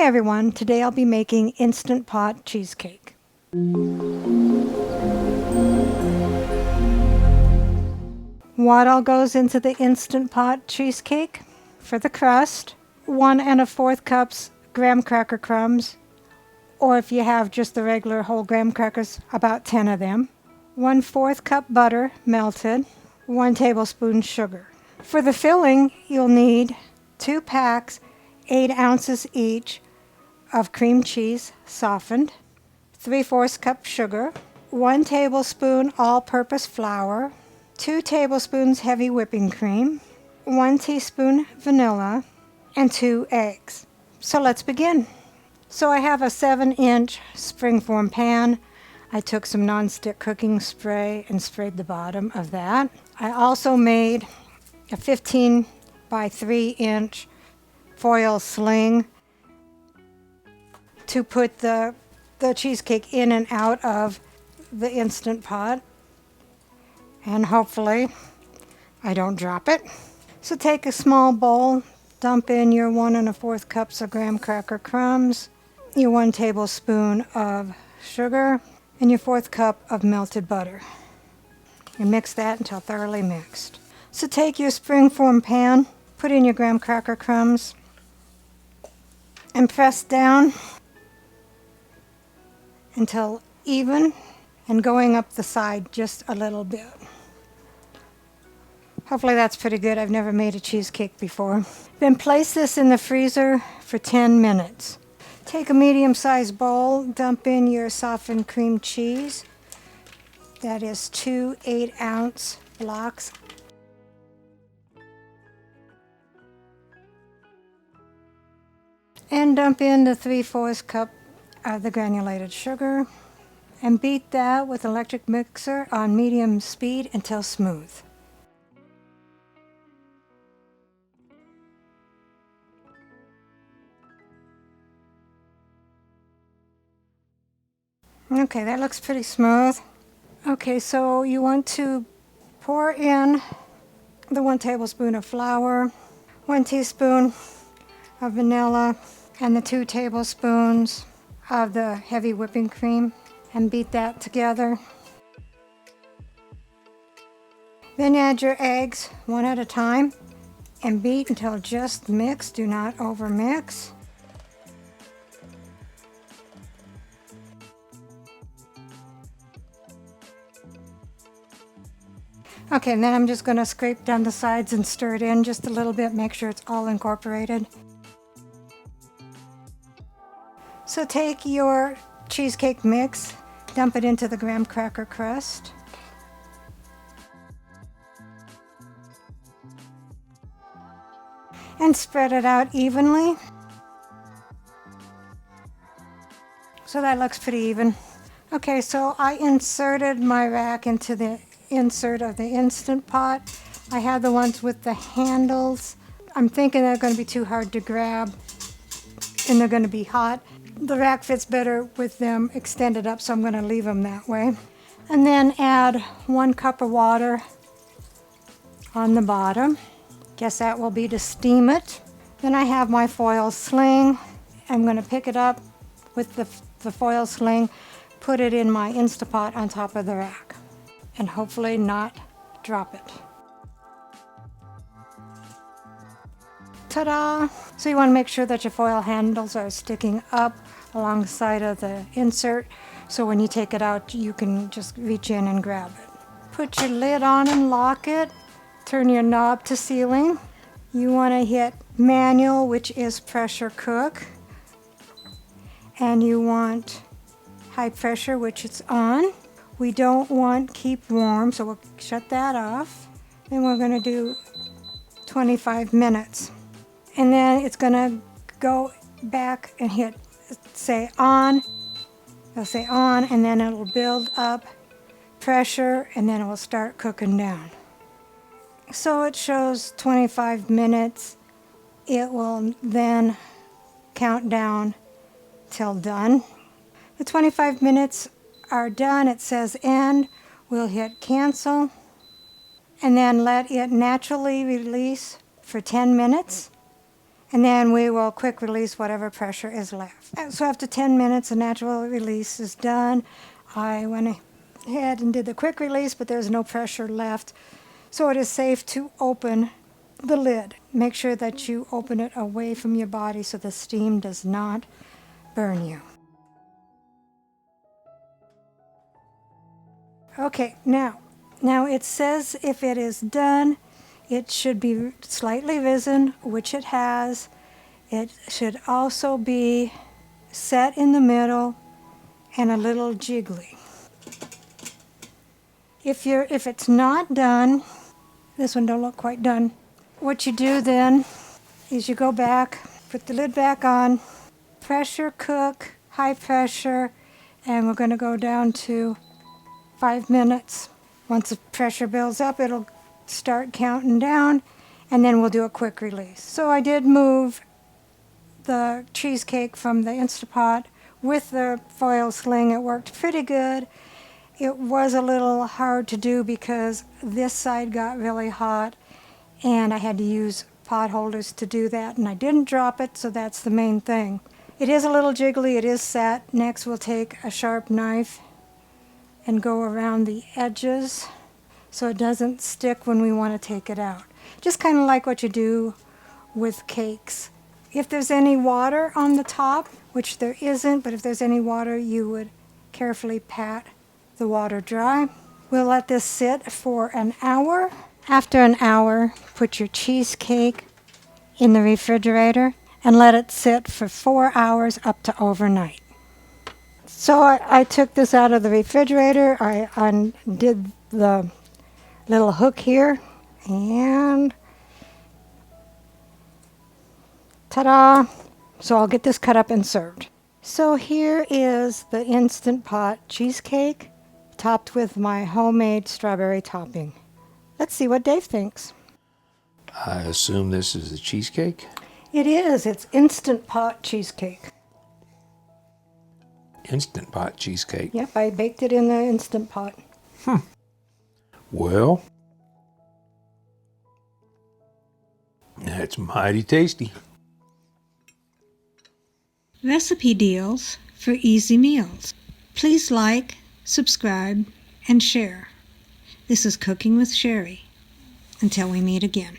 Hi everyone, today I'll be making instant pot cheesecake. What all goes into the instant pot cheesecake? For the crust, 1 1/4 cups graham cracker crumbs, or if you have just the regular whole graham crackers, about 10 of them. 1/4 cup butter melted, 1 tablespoon sugar. For the filling, you'll need 2 packs, 8 ounces each, of cream cheese softened, 3/4 cup sugar, 1 tablespoon all-purpose flour, 2 tablespoons heavy whipping cream, 1 teaspoon vanilla, and 2 eggs. So let's begin. So I have a 7-inch springform pan. I took some nonstick cooking spray and sprayed the bottom of that. I also made a 15 by 3-inch foil sling to put the cheesecake in and out of the Instant Pot, and hopefully I don't drop it. So take a small bowl, dump in your 1 1/4 cups of graham cracker crumbs, your 1 tablespoon of sugar, and your 1/4 cup of melted butter. And mix that until thoroughly mixed. So take your springform pan, put in your graham cracker crumbs, and press down until even and going up the side just a little bit. Hopefully that's pretty good. I've never made a cheesecake before. Then place this in the freezer for 10 minutes. Take a medium-sized bowl, dump in your softened cream cheese. That is 2 8-ounce blocks. And dump in the 3/4 cup of the granulated sugar, and beat that with an electric mixer on medium speed until smooth. Okay, that looks pretty smooth. Okay, so you want to pour in the 1 tablespoon of flour, 1 teaspoon of vanilla, and the 2 tablespoons of the heavy whipping cream, and beat that together. Then add your eggs one at a time and beat until just mixed. Do not overmix. Okay, and then I'm just going to scrape down the sides and stir it in just a little bit, make sure it's all incorporated. So take your cheesecake mix, dump it into the graham cracker crust. And spread it out evenly. So that looks pretty even. Okay, so I inserted my rack into the insert of the Instant Pot. I have the ones with the handles. I'm thinking they're going to be too hard to grab and they're going to be hot. The rack fits better with them extended up, so I'm going to leave them that way. And then add 1 cup of water on the bottom. Guess that will be to steam it. Then I have my foil sling. I'm going to pick it up with the foil sling, put it in my Instant Pot on top of the rack, and hopefully not drop it. Ta-da! So you want to make sure that your foil handles are sticking up alongside of the insert, so when you take it out you can just reach in and grab it. Put your lid on and lock it. Turn your knob to sealing. You want to hit manual, which is pressure cook, and you want high pressure, which it's on. We don't want keep warm, so we'll shut that off. Then we're going to do 25 minutes. And then it's going to go back and hit, say on. It'll say on, and then it'll build up pressure, and then it will start cooking down. So it shows 25 minutes. It will then count down till done. The 25 minutes are done. It says end. We'll hit cancel and then let it naturally release for 10 minutes. And then we will quick release whatever pressure is left. So after 10 minutes, the natural release is done. I went ahead and did the quick release, but there's no pressure left. So it is safe to open the lid. Make sure that you open it away from your body so the steam does not burn you. Okay, now it says if it is done, it should be slightly risen, which it has. It should also be set in the middle and a little jiggly. If it's not done, this one don't look quite done. What you do then is you go back, put the lid back on, pressure cook, high pressure, and we're going to go down to 5 minutes. Once the pressure builds up, it'll start counting down, and then we'll do a quick release. So I did move the cheesecake from the Instant Pot with the foil sling. It worked pretty good. It was a little hard to do because this side got really hot, and I had to use pot holders to do that, and I didn't drop it, so that's the main thing. It is a little jiggly, it is set. Next we'll take a sharp knife and go around the edges so it doesn't stick when we want to take it out. Just kind of like what you do with cakes. If there's any water on the top, which there isn't, but if there's any water, you would carefully pat the water dry. We'll let this sit for an hour. After an hour, put your cheesecake in the refrigerator and let it sit for 4 hours up to overnight. So I took this out of the refrigerator. I undid the little hook here, and ta-da! So I'll get this cut up and served. So here is the Instant Pot cheesecake, topped with my homemade strawberry topping. Let's see what Dave thinks. I assume this is a cheesecake? It is. It's Instant Pot cheesecake. Instant Pot cheesecake? Yep, I baked it in the Instant Pot. Well, that's mighty tasty. Recipe deals for easy meals. Please like, subscribe, and share. This is Cooking with Sherry. Until we meet again.